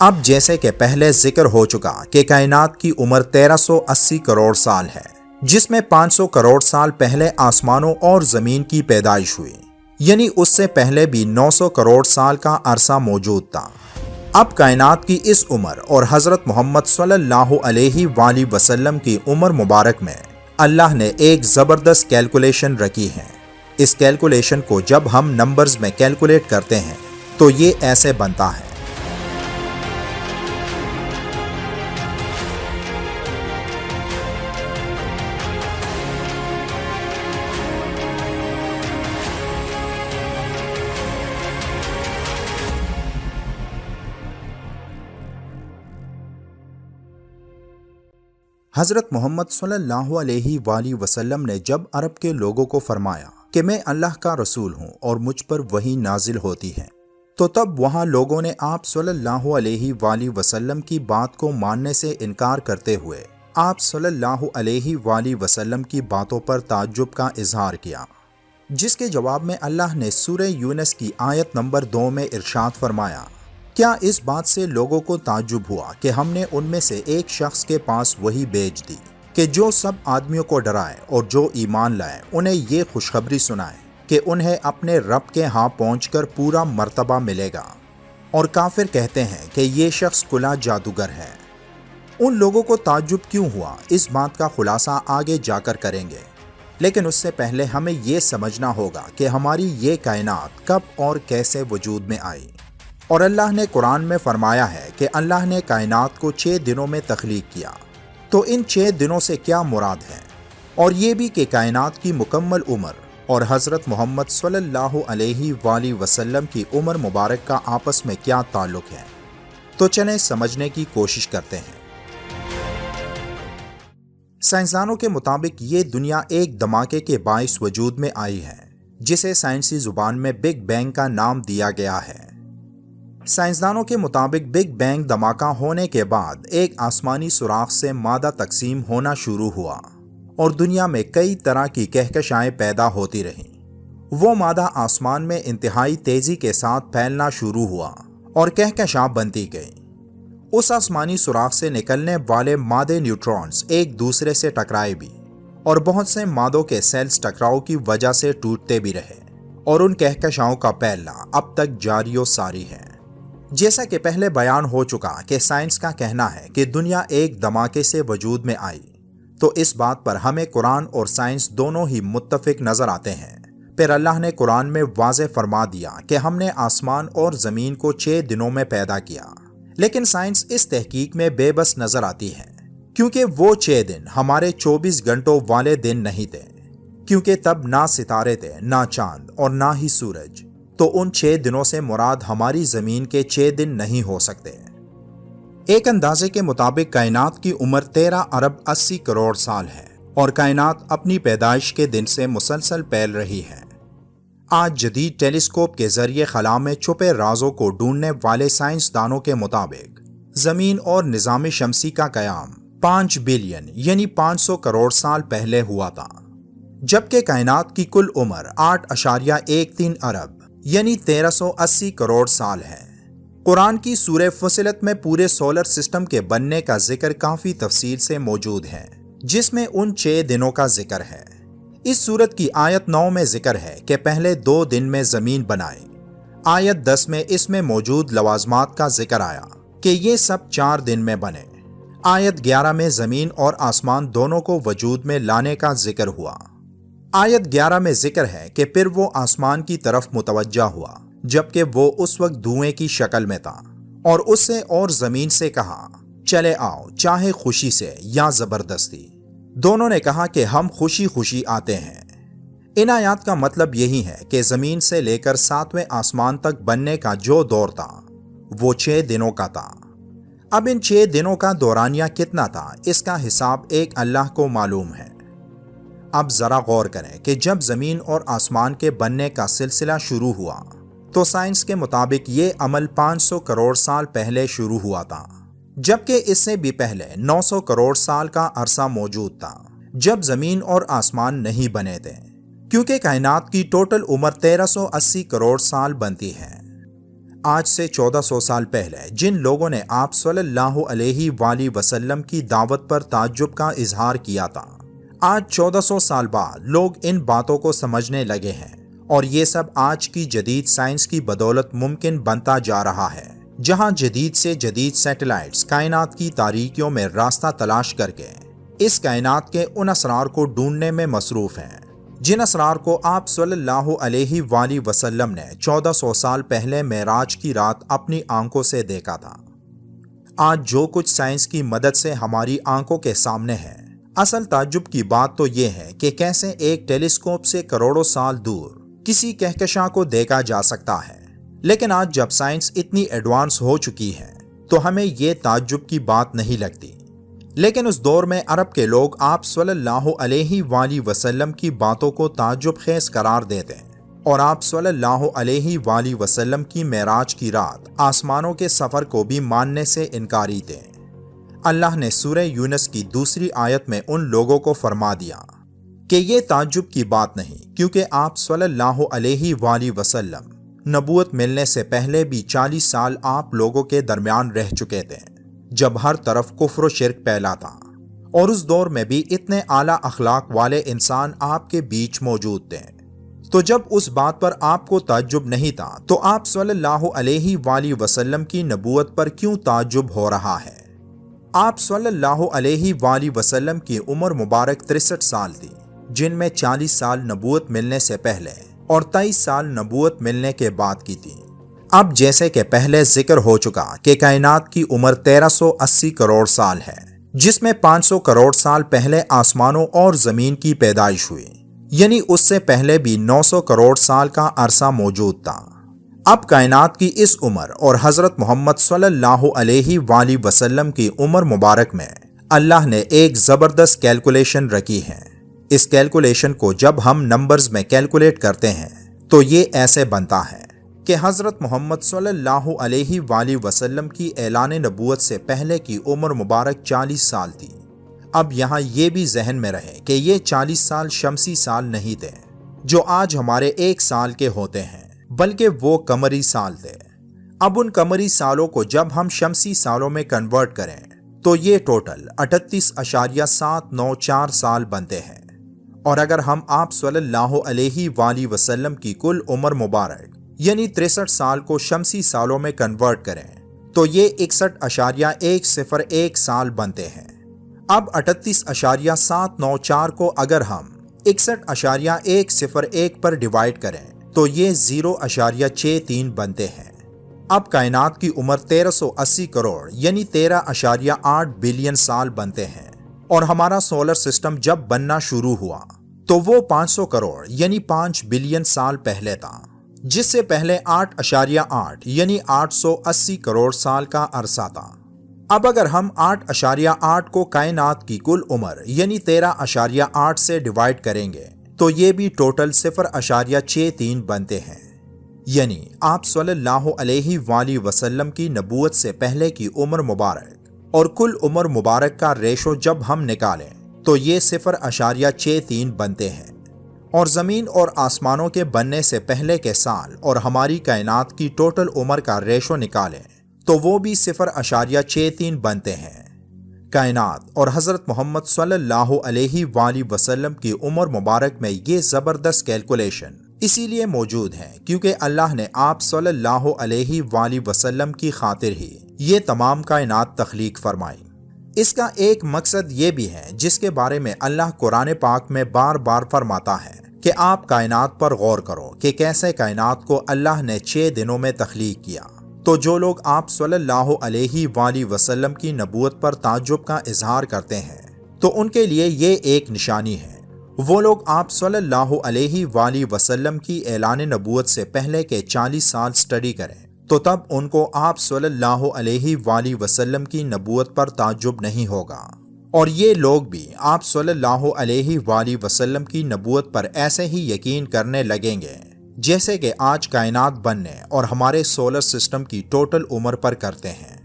اب جیسے کہ پہلے ذکر ہو چکا کہ کائنات کی عمر 1380 کروڑ سال ہے، جس میں 500 کروڑ سال پہلے آسمانوں اور زمین کی پیدائش ہوئی، یعنی اس سے پہلے بھی 900 کروڑ سال کا عرصہ موجود تھا۔ اب کائنات کی اس عمر اور حضرت محمد صلی اللہ علیہ وآلہ وسلم کی عمر مبارک میں اللہ نے ایک زبردست کیلکولیشن رکھی ہے۔ اس کیلکولیشن کو جب ہم نمبرز میں کیلکولیٹ کرتے ہیں تو یہ ایسے بنتا ہے۔ حضرت محمد صلی اللہ علیہ وآلہ وسلم نے جب عرب کے لوگوں کو فرمایا کہ میں اللہ کا رسول ہوں اور مجھ پر وحی نازل ہوتی ہے، تو تب وہاں لوگوں نے آپ صلی اللہ علیہ وآلہ وسلم کی بات کو ماننے سے انکار کرتے ہوئے آپ صلی اللہ علیہ وآلہ وسلم کی باتوں پر تعجب کا اظہار کیا، جس کے جواب میں اللہ نے سورہ یونس کی آیت نمبر 2 میں ارشاد فرمایا، کیا اس بات سے لوگوں کو تعجب ہوا کہ ہم نے ان میں سے ایک شخص کے پاس وحی بھیج دی کہ جو سب آدمیوں کو ڈرائے اور جو ایمان لائے انہیں یہ خوشخبری سنائے کہ انہیں اپنے رب کے ہاں پہنچ کر پورا مرتبہ ملے گا، اور کافر کہتے ہیں کہ یہ شخص کھلا جادوگر ہے۔ ان لوگوں کو تعجب کیوں ہوا، اس بات کا خلاصہ آگے جا کر کریں گے، لیکن اس سے پہلے ہمیں یہ سمجھنا ہوگا کہ ہماری یہ کائنات کب اور کیسے وجود میں آئی۔ اور اللہ نے قرآن میں فرمایا ہے کہ اللہ نے کائنات کو 6 دنوں میں تخلیق کیا، تو ان 6 دنوں سے کیا مراد ہے، اور یہ بھی کہ کائنات کی مکمل عمر اور حضرت محمد صلی اللہ علیہ وآلہ وسلم کی عمر مبارک کا آپس میں کیا تعلق ہے۔ تو چلیں سمجھنے کی کوشش کرتے ہیں۔ سائنسدانوں کے مطابق یہ دنیا ایک دھماکے کے باعث وجود میں آئی ہے، جسے سائنسی زبان میں بگ بینگ کا نام دیا گیا ہے۔ سائنسدانوں کے مطابق بگ بینگ دھماکہ ہونے کے بعد ایک آسمانی سوراخ سے مادہ تقسیم ہونا شروع ہوا اور دنیا میں کئی طرح کی کہکشائیں پیدا ہوتی رہیں۔ وہ مادہ آسمان میں انتہائی تیزی کے ساتھ پھیلنا شروع ہوا اور کہکشاں بنتی گئی۔ اس آسمانی سوراخ سے نکلنے والے مادے نیوٹرونز ایک دوسرے سے ٹکرائے بھی، اور بہت سے مادوں کے سیلز ٹکراؤ کی وجہ سے ٹوٹتے بھی رہے، اور ان کہکشاؤں کا پھیلنا اب تک جاری و ساری ہے۔ جیسا کہ پہلے بیان ہو چکا کہ سائنس کا کہنا ہے کہ دنیا ایک دھماکے سے وجود میں آئی، تو اس بات پر ہمیں قرآن اور سائنس دونوں ہی متفق نظر آتے ہیں۔ پھر اللہ نے قرآن میں واضح فرما دیا کہ ہم نے آسمان اور زمین کو 6 دنوں میں پیدا کیا، لیکن سائنس اس تحقیق میں بے بس نظر آتی ہے، کیونکہ وہ 6 دن ہمارے 24 گھنٹوں والے دن نہیں تھے، کیونکہ تب نہ ستارے تھے، نہ چاند اور نہ ہی سورج، تو ان 6 دنوں سے مراد ہماری زمین کے 6 دن نہیں ہو سکتے۔ ایک اندازے کے مطابق کائنات کی عمر 13 ارب 80 کروڑ سال ہے، اور کائنات اپنی پیدائش کے دن سے مسلسل پھیل رہی ہے۔ آج جدید ٹیلیسکوپ کے ذریعے خلا میں چھپے رازوں کو ڈھونڈنے والے سائنسدانوں کے مطابق زمین اور نظام شمسی کا قیام 5 بلین یعنی 500 کروڑ سال پہلے ہوا تھا، جبکہ کائنات کی کل عمر 8.13 ارب یعنی 1380 کروڑ سال ہے۔ قرآن کی سورہ فصلت میں پورے سولر سسٹم کے بننے کا ذکر کافی تفصیل سے موجود ہے، جس میں ان 6 دنوں کا ذکر ہے۔ اس سورت کی آیت 9 میں ذکر ہے کہ پہلے 2 دن میں زمین بنائی۔ آیت 10 میں اس میں موجود لوازمات کا ذکر آیا کہ یہ سب 4 دن میں بنے۔ آیت 11 میں زمین اور آسمان دونوں کو وجود میں لانے کا ذکر ہوا۔ آیت 11 میں ذکر ہے کہ پھر وہ آسمان کی طرف متوجہ ہوا، جبکہ وہ اس وقت دھوئیں کی شکل میں تھا، اور اس سے اور زمین سے کہا، چلے آؤ، چاہے خوشی سے یا زبردستی۔ دونوں نے کہا کہ ہم خوشی خوشی آتے ہیں۔ ان آیات کا مطلب یہی ہے کہ زمین سے لے کر 7ویں آسمان تک بننے کا جو دور تھا وہ 6 دنوں کا تھا۔ اب ان 6 دنوں کا دورانیہ کتنا تھا، اس کا حساب ایک اللہ کو معلوم ہے۔ اب ذرا غور کریں کہ جب زمین اور آسمان کے بننے کا سلسلہ شروع ہوا تو سائنس کے مطابق یہ عمل 500 کروڑ سال پہلے شروع ہوا تھا، جبکہ اس سے بھی پہلے 900 کروڑ سال کا عرصہ موجود تھا جب زمین اور آسمان نہیں بنے تھے، کیونکہ کائنات کی ٹوٹل عمر 1380 کروڑ سال بنتی ہے۔ آج سے 1400 سال پہلے جن لوگوں نے آپ صلی اللہ علیہ وآلہ وسلم کی دعوت پر تعجب کا اظہار کیا تھا، آج 1400 سال بعد لوگ ان باتوں کو سمجھنے لگے ہیں، اور یہ سب آج کی جدید سائنس کی بدولت ممکن بنتا جا رہا ہے، جہاں جدید سے جدید سیٹلائٹس کائنات کی تاریکیوں میں راستہ تلاش کر کے اس کائنات کے ان اسرار کو ڈھونڈنے میں مصروف ہیں جن اسرار کو آپ صلی اللہ علیہ وآلہ وسلم نے 1400 سال پہلے معراج کی رات اپنی آنکھوں سے دیکھا تھا۔ آج جو کچھ سائنس کی مدد سے ہماری آنکھوں کے سامنے ہے، اصل تعجب کی بات تو یہ ہے کہ کیسے ایک ٹیلیسکوپ سے کروڑوں سال دور کسی کہکشاں کو دیکھا جا سکتا ہے۔ لیکن آج جب سائنس اتنی ایڈوانس ہو چکی ہے تو ہمیں یہ تعجب کی بات نہیں لگتی، لیکن اس دور میں عرب کے لوگ آپ صلی اللہ علیہ وآلہ وسلم کی باتوں کو تعجب خیز قرار دیتے ہیں، اور آپ صلی اللہ علیہ وآلہ وسلم کی معراج کی رات آسمانوں کے سفر کو بھی ماننے سے انکاری تھے۔ اللہ نے سورہ یونس کی دوسری آیت میں ان لوگوں کو فرما دیا کہ یہ تعجب کی بات نہیں، کیونکہ آپ صلی اللہ علیہ وآلہ وسلم نبوت ملنے سے پہلے بھی 40 سال آپ لوگوں کے درمیان رہ چکے تھے، جب ہر طرف کفر و شرک پھیلا تھا، اور اس دور میں بھی اتنے اعلیٰ اخلاق والے انسان آپ کے بیچ موجود تھے۔ تو جب اس بات پر آپ کو تعجب نہیں تھا تو آپ صلی اللہ علیہ وآلہ وسلم کی نبوت پر کیوں تعجب ہو رہا ہے؟ آپ صلی اللہ علیہ وآلہ وسلم کی عمر مبارک 63 سال تھی، جن میں 40 سال نبوت ملنے سے پہلے اور 23 سال نبوت ملنے کے بعد کی تھی۔ اب جیسے کہ پہلے ذکر ہو چکا کہ کائنات کی عمر 1380 کروڑ سال ہے، جس میں 500 کروڑ سال پہلے آسمانوں اور زمین کی پیدائش ہوئی، یعنی اس سے پہلے بھی 900 کروڑ سال کا عرصہ موجود تھا۔ اب کائنات کی اس عمر اور حضرت محمد صلی اللہ علیہ وآلہ وسلم کی عمر مبارک میں اللہ نے ایک زبردست کیلکولیشن رکھی ہے۔ اس کیلکولیشن کو جب ہم نمبرز میں کیلکولیٹ کرتے ہیں تو یہ ایسے بنتا ہے کہ حضرت محمد صلی اللہ علیہ وآلہ وسلم کی اعلان نبوت سے پہلے کی عمر مبارک 40 سال تھی۔ اب یہاں یہ بھی ذہن میں رہے کہ یہ 40 سال شمسی سال نہیں تھے جو آج ہمارے ایک سال کے ہوتے ہیں، بلکہ وہ قمری سال تھے۔ اب ان قمری سالوں کو جب ہم شمسی سالوں میں کنورٹ کریں تو یہ ٹوٹل 38.794 سال بنتے ہیں، اور اگر ہم آپ صلی اللہ علیہ وآلہ وسلم کی کل عمر مبارک یعنی 63 سال کو شمسی سالوں میں کنورٹ کریں تو یہ 61.101 سال بنتے ہیں۔ اب 38.794 کو اگر ہم 61.101 پر ڈیوائڈ کریں تو یہ 0.63 بنتے ہیں۔ اب کائنات کی عمر 1380 کروڑ یعنی 13.8 بلین سال بنتے ہیں، اور ہمارا سولر سسٹم جب بننا شروع ہوا تو وہ 500 کروڑ یعنی 5 بلین سال پہلے تھا، جس سے پہلے 8.8 یعنی 880 کروڑ سال کا عرصہ تھا۔ اب اگر ہم 8.8 کو کائنات کی کل عمر یعنی 13.8 سے ڈیوائڈ کریں گے تو یہ بھی ٹوٹل 0.63 بنتے ہیں، یعنی آپ صلی اللہ علیہ وآلہ وسلم کی نبوت سے پہلے کی عمر مبارک اور کل عمر مبارک کا ریشو جب ہم نکالیں تو یہ 0.63 بنتے ہیں، اور زمین اور آسمانوں کے بننے سے پہلے کے سال اور ہماری کائنات کی ٹوٹل عمر کا ریشو نکالیں تو وہ بھی 0.63 بنتے ہیں۔ کائنات اور حضرت محمد صلی اللہ علیہ وآلہ وسلم کی عمر مبارک میں یہ زبردست کیلکولیشن اسی لیے موجود ہے کیونکہ اللہ نے آپ صلی اللہ علیہ وآلہ وسلم کی خاطر ہی یہ تمام کائنات تخلیق فرمائی۔ اس کا ایک مقصد یہ بھی ہے جس کے بارے میں اللہ قرآن پاک میں بار بار فرماتا ہے کہ آپ کائنات پر غور کرو کہ کیسے کائنات کو اللہ نے 6 دنوں میں تخلیق کیا۔ تو جو لوگ آپ صلی اللہ علیہ وآلہ وسلم کی نبوت پر تعجب کا اظہار کرتے ہیں تو ان کے لیے یہ ایک نشانی ہے۔ وہ لوگ آپ صلی اللہ علیہ وآلہ وسلم کی اعلان نبوت سے پہلے کے 40 سال سٹڈی کریں تو تب ان کو آپ صلی اللہ علیہ وآلہ وسلم کی نبوت پر تعجب نہیں ہوگا، اور یہ لوگ بھی آپ صلی اللہ علیہ وآلہ وسلم کی نبوت پر ایسے ہی یقین کرنے لگیں گے جیسے کہ آج کائنات بننے اور ہمارے سولر سسٹم کی ٹوٹل عمر پر کرتے ہیں۔